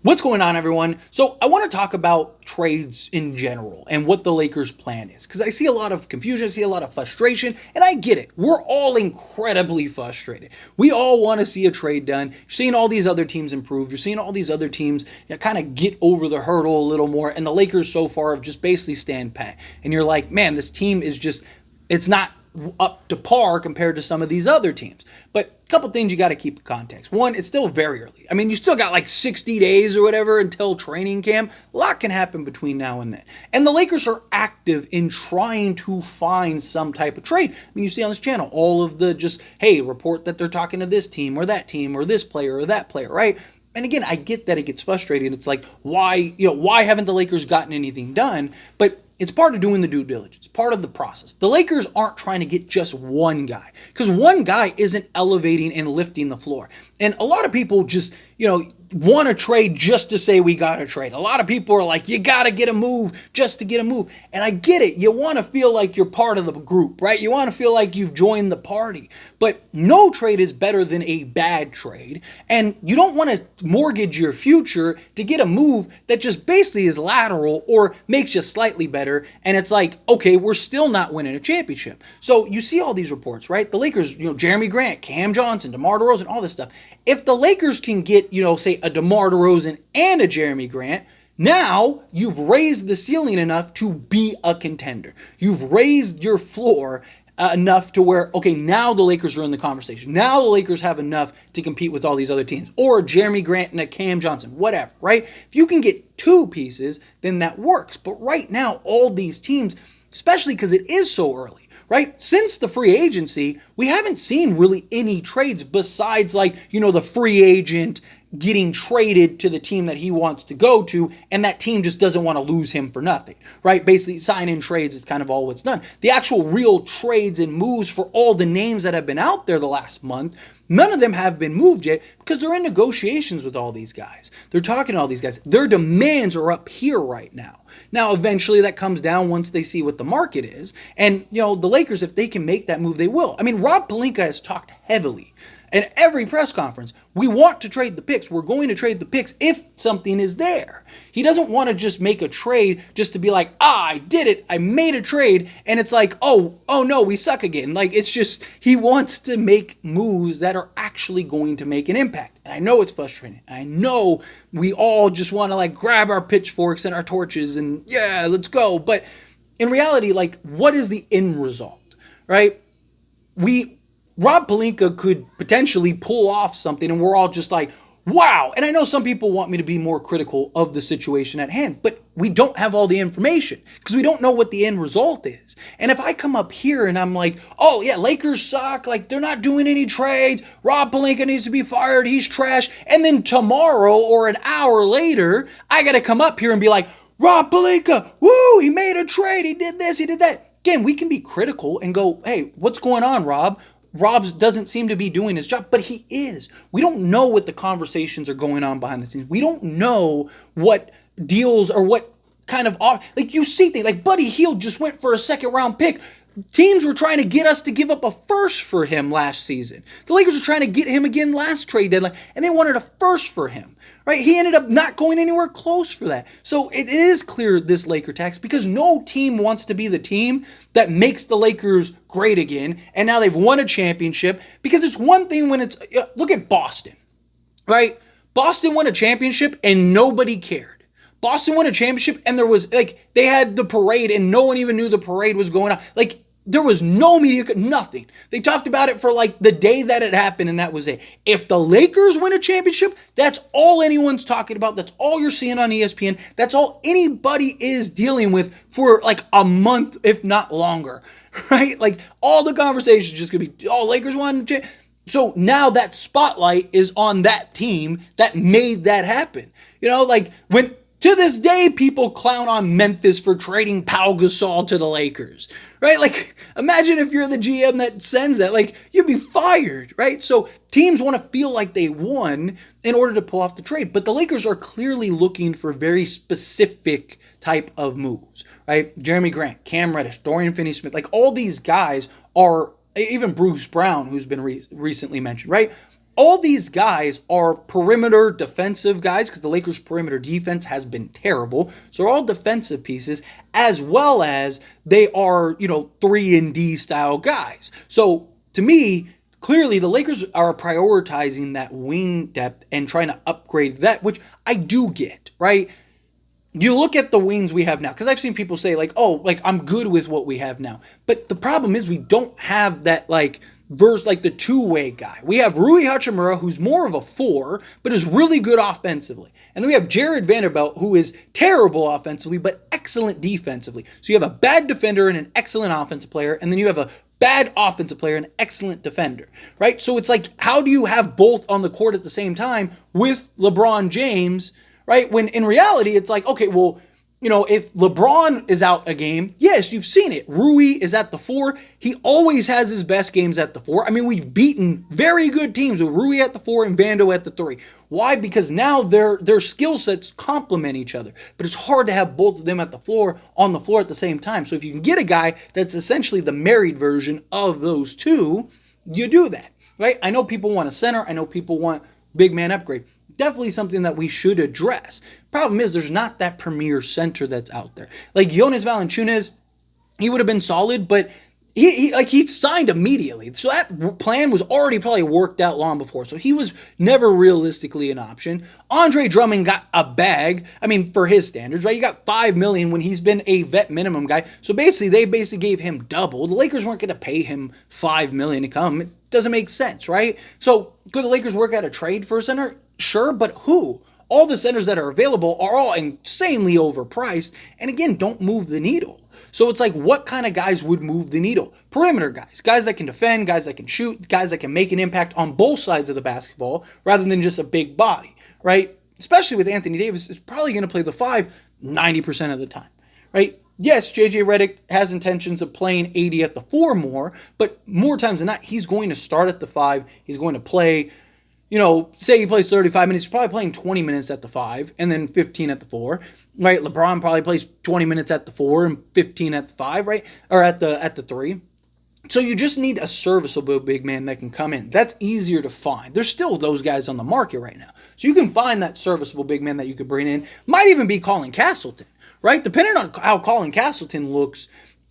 What's going on, everyone? So I want to talk about trades in general and what the Lakers' plan is, because I see a lot of confusion, I see a lot of frustration, and I get it. We're all incredibly frustrated. We all want to see a trade done. You're seeing all these other teams improve. You're seeing all these other teams kind of get over the hurdle a little more, and the Lakers so far have just basically stand pat. And you're like, man, this team is just, it's not up to par compared to some of these other teams. But a couple things you got to keep in context. One, it's still very early. I mean, you still got like 60 days or whatever until training camp. A lot can happen between now and then. And the Lakers are active in trying to find some type of trade. I mean, you see on this channel all of the just, hey, report that they're talking to this team or this player or that player, right? And again, I get that it gets frustrating. It's like, why haven't the Lakers gotten anything done? But it's part of doing the due diligence, part of the process. The Lakers aren't trying to get just one guy, because one guy isn't elevating and lifting the floor. And a lot of people just, want to trade just to say we got to trade. A lot of people are like, you got to get a move just to get a move. And I get it. You want to feel like you're part of the group, right? You want to feel like you've joined the party. But no trade is better than a bad trade. And you don't want to mortgage your future to get a move that just basically is lateral or makes you slightly better. And it's like, okay, we're still not winning a championship. So you see all these reports, right? The Lakers, Jeremy Grant, Cam Johnson, DeMar DeRozan, all this stuff. If the Lakers can get, say, a DeMar DeRozan and a Jeremy Grant, now you've raised the ceiling enough to be a contender. You've raised your floor enough to where, okay, now the Lakers are in the conversation. Now the Lakers have enough to compete with all these other teams. Or Jeremy Grant and a Cam Johnson, whatever, right? If you can get two pieces, then that works. But right now, all these teams, especially because it is so early, right? Since the free agency, we haven't seen really any trades besides the free agent getting traded to the team that he wants to go to, and that team just doesn't want to lose him for nothing, right? Basically, sign-in trades is kind of all what's done. The actual real trades and moves for all the names that have been out there the last month, none of them have been moved yet because they're in negotiations with all these guys. They're talking to all these guys. Their demands are up here right now. Now, eventually that comes down once they see what the market is. And, the Lakers, if they can make that move, they will. I mean, Rob Pelinka has talked heavily in every press conference. We want to trade the picks. We're going to trade the picks if something is there. He doesn't want to just make a trade just to be like, I did it. I made a trade. And it's like, oh no, we suck again. Like, it's just, he wants to make moves that are actually going to make an impact. And I know it's frustrating. I know we all just want to grab our pitchforks and our torches and yeah, let's go. But in reality, what is the end result, right? Rob Pelinka could potentially pull off something and we're all just like, wow. And I know some people want me to be more critical of the situation at hand, but we don't have all the information because we don't know what the end result is. And if I come up here and I'm like, oh yeah, Lakers suck, they're not doing any trades, Rob Pelinka needs to be fired, he's trash. And then tomorrow or an hour later, I got to come up here and be like, Rob Pelinka, woo, he made a trade, he did this, he did that. Again, we can be critical and go, hey, what's going on, Rob? Rob doesn't seem to be doing his job, but he is. We don't know what the conversations are going on behind the scenes. We don't know what deals or what kind of, you see things like Buddy Hield just went for a second round pick. Teams were trying to get us to give up a first for him last season. The Lakers were trying to get him again last trade deadline, and they wanted a first for him, right? He ended up not going anywhere close for that. So it is clear this Laker tax because no team wants to be the team that makes the Lakers great again, and now they've won a championship because it's one thing when it's, look at Boston, right? Boston won a championship and nobody cared. Boston won a championship and there was they had the parade and no one even knew the parade was going on. There was no media, nothing. They talked about it for the day that it happened and that was it. If the Lakers win a championship, that's all anyone's talking about. That's all you're seeing on ESPN. That's all anybody is dealing with for a month, if not longer, right? All the conversations just gonna be, oh, Lakers won. So now that spotlight is on that team that made that happen. When to this day, people clown on Memphis for trading Pau Gasol to the Lakers, right? Imagine if you're the GM that sends that, you'd be fired, right? So teams want to feel like they won in order to pull off the trade. But the Lakers are clearly looking for very specific type of moves, right? Jeremy Grant, Cam Reddish, Dorian Finney-Smith, all these guys are, even Bruce Brown, who's been recently mentioned, right? all these guys are perimeter defensive guys because the Lakers' perimeter defense has been terrible. So they're all defensive pieces, as well as they are, 3-and-D style guys. So to me, clearly the Lakers are prioritizing that wing depth and trying to upgrade that, which I do get, right? You look at the wings we have now, because I've seen people say like, oh, like I'm good with what we have now. But the problem is we don't have that like the two-way guy. We have Rui Hachimura, who's more of a 4, but is really good offensively. And then we have Jared Vanderbilt, who is terrible offensively, but excellent defensively. So you have a bad defender and an excellent offensive player, and then you have a bad offensive player and an excellent defender, right? So it's like, how do you have both on the court at the same time with LeBron James, right? When in reality, it's like, okay, well, if LeBron is out a game, yes, you've seen it. Rui is at the 4. He always has his best games at the 4. I mean, we've beaten very good teams with Rui at the 4 and Vando at the 3. Why? Because now their skill sets complement each other. But it's hard to have both of them at the floor, on the floor at the same time. So if you can get a guy that's essentially the married version of those two, you do that, right? I know people want a center. I know people want big man upgrade. Definitely something that we should address. Problem is, there's not that premier center that's out there. Like Jonas Valanciunas, he would have been solid, but he signed immediately. So that plan was already probably worked out long before. So he was never realistically an option. Andre Drummond got a bag. I mean, for his standards, right? He got $5 million when he's been a vet minimum guy. So they gave him double. The Lakers weren't going to pay him $5 million to come. It doesn't make sense, right? So could the Lakers work out a trade for a center? Sure, but who? All the centers that are available are all insanely overpriced, and again, don't move the needle. So it's like, what kind of guys would move the needle? Perimeter guys, guys that can defend, guys that can shoot, guys that can make an impact on both sides of the basketball rather than just a big body, right? Especially with Anthony Davis, is probably going to play the 5 90% of the time, right? Yes, JJ Redick has intentions of playing 80 at the 4 more, but more times than not, he's going to start at the 5. He's going to play, say he plays 35 minutes, he's probably playing 20 minutes at the 5 and then 15 at the 4, right? LeBron probably plays 20 minutes at the 4 and 15 at the 5, right? Or at the 3. So you just need a serviceable big man that can come in. That's easier to find. There's still those guys on the market right now. So you can find that serviceable big man that you could bring in. Might even be Colin Castleton, right? Depending on how Colin Castleton looks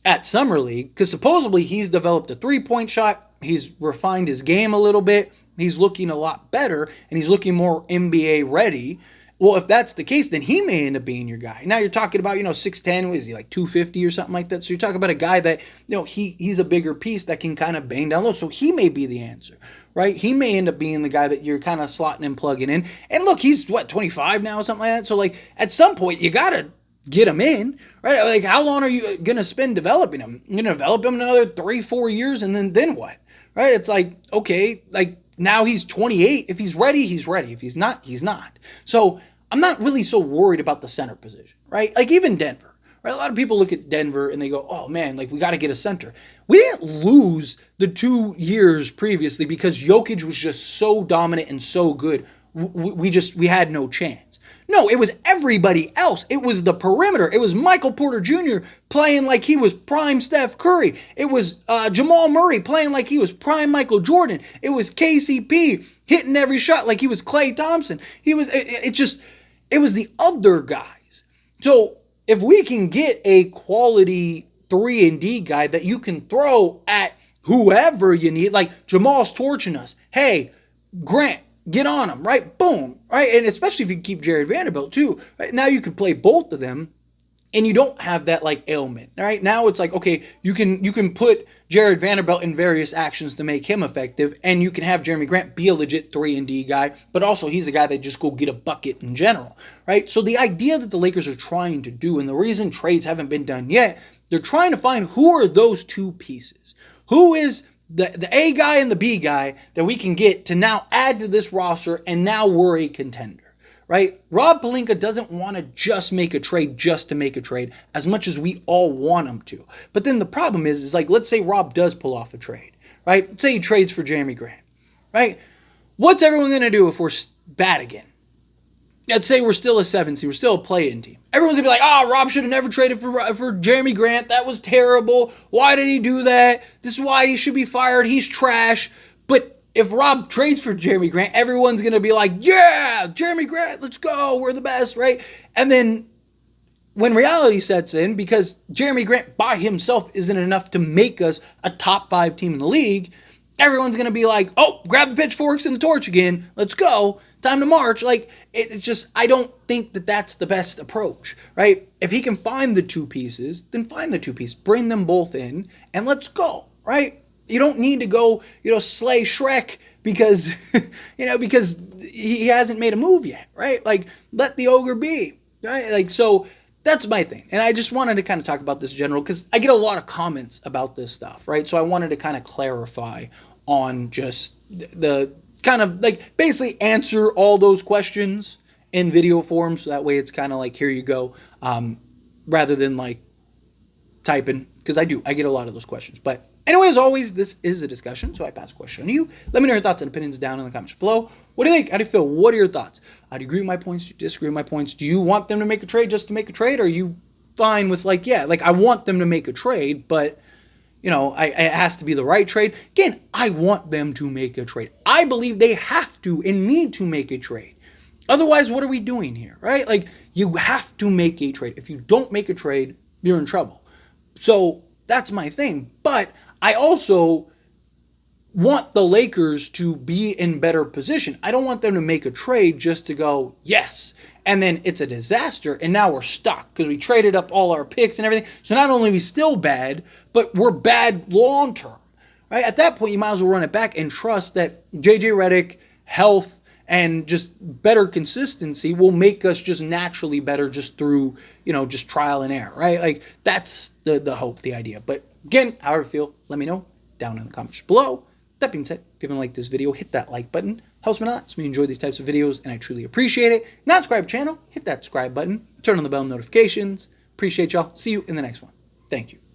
at Summer League, because supposedly he's developed a 3-point shot. He's refined his game a little bit. He's looking a lot better, and he's looking more NBA ready. Well, if that's the case, then he may end up being your guy. Now you're talking about, 6'10", what is he, like 250 or something like that? So you're talking about a guy that, he's a bigger piece that can kind of bang down low. So he may be the answer, right? He may end up being the guy that you're kind of slotting and plugging in. And look, he's, 25 now or something like that? So, like, at some point, you got to get him in, right? Like, how long are you going to spend developing him? You're going to develop him another 3-4 years, and then what, right? It's like, okay, like, now he's 28. If he's ready, he's ready. If he's not, he's not. So I'm not really so worried about the center position, right? Like even Denver, right? A lot of people look at Denver and they go, oh man, like we got to get a center. We didn't lose the 2 years previously because Jokic was just so dominant and so good. We had no chance. No, it was everybody else. It was the perimeter. It was Michael Porter Jr. playing like he was prime Steph Curry. It was Jamal Murray playing like he was prime Michael Jordan. It was KCP hitting every shot like he was Klay Thompson. It was the other guys. So if we can get a quality 3-and-D guy that you can throw at whoever you need, like Jamal's torching us. Hey, Grant, get on him, right? Boom, right? And especially if you keep Jared Vanderbilt too. Right? Now you can play both of them and you don't have that like ailment, right? Now it's like, okay, you can put Jared Vanderbilt in various actions to make him effective, and you can have Jeremy Grant be a legit 3-and-D guy, but also he's a guy that just go get a bucket in general, right? So the idea that the Lakers are trying to do, and the reason trades haven't been done yet, they're trying to find who are those two pieces. Who is the A guy and the B guy that we can get to now add to this roster, and now we're a contender, right? Rob Pelinka doesn't want to just make a trade just to make a trade as much as we all want him to. But then the problem is like, let's say Rob does pull off a trade, right? Let's say he trades for Jeremy Grant, right? What's everyone going to do if we're bad again? Let's say we're still a 7 seed, we're still a play-in team. Everyone's going to be like, Rob should have never traded for Jeremy Grant. That was terrible. Why did he do that? This is why he should be fired. He's trash. But if Rob trades for Jeremy Grant, everyone's going to be like, yeah, Jeremy Grant, let's go. We're the best, right? And then when reality sets in, because Jeremy Grant by himself isn't enough to make us a top 5 team in the league, everyone's going to be like, oh, grab the pitchforks and the torch again. Let's go. Time to march. Like, it's just, I don't think that that's the best approach, right? If he can find the 2 pieces, then find the 2 pieces. Bring them both in and let's go, right? You don't need to go, slay Shrek because, because he hasn't made a move yet, right? Like, let the ogre be, right? Like, so that's my thing. And I just wanted to kind of talk about this general because I get a lot of comments about this stuff, right? So I wanted to kind of clarify on just the kind of like basically answer all those questions in video form. So that way it's kind of like, here you go, rather than like typing, because I get a lot of those questions. But anyway, as always, this is a discussion, so I pass a question on to you. Let me know your thoughts and opinions down in the comments below. What do you think? How do you feel? What are your thoughts? Do you agree with my points? Do you disagree with my points? Do you want them to make a trade just to make a trade? Or are you fine with like, yeah, like I want them to make a trade, but it has to be the right trade. Again, I want them to make a trade. I believe they have to and need to make a trade. Otherwise, what are we doing here, right? Like, you have to make a trade. If you don't make a trade, you're in trouble. So that's my thing. But I also want the Lakers to be in better position. I don't want them to make a trade just to go, yes, and then it's a disaster, and now we're stuck because we traded up all our picks and everything. So not only are we still bad, but we're bad long term, right? At that point, you might as well run it back and trust that JJ Redick, health, and just better consistency will make us just naturally better just through, just trial and error, right? Like, that's the hope, the idea. But again, however you feel, let me know down in the comments below. That being said, if you haven't liked this video, hit that like button. Helps me a lot. So we enjoy these types of videos, and I truly appreciate it. Not subscribe to the channel, hit that subscribe button. Turn on the bell notifications. Appreciate y'all. See you in the next one. Thank you.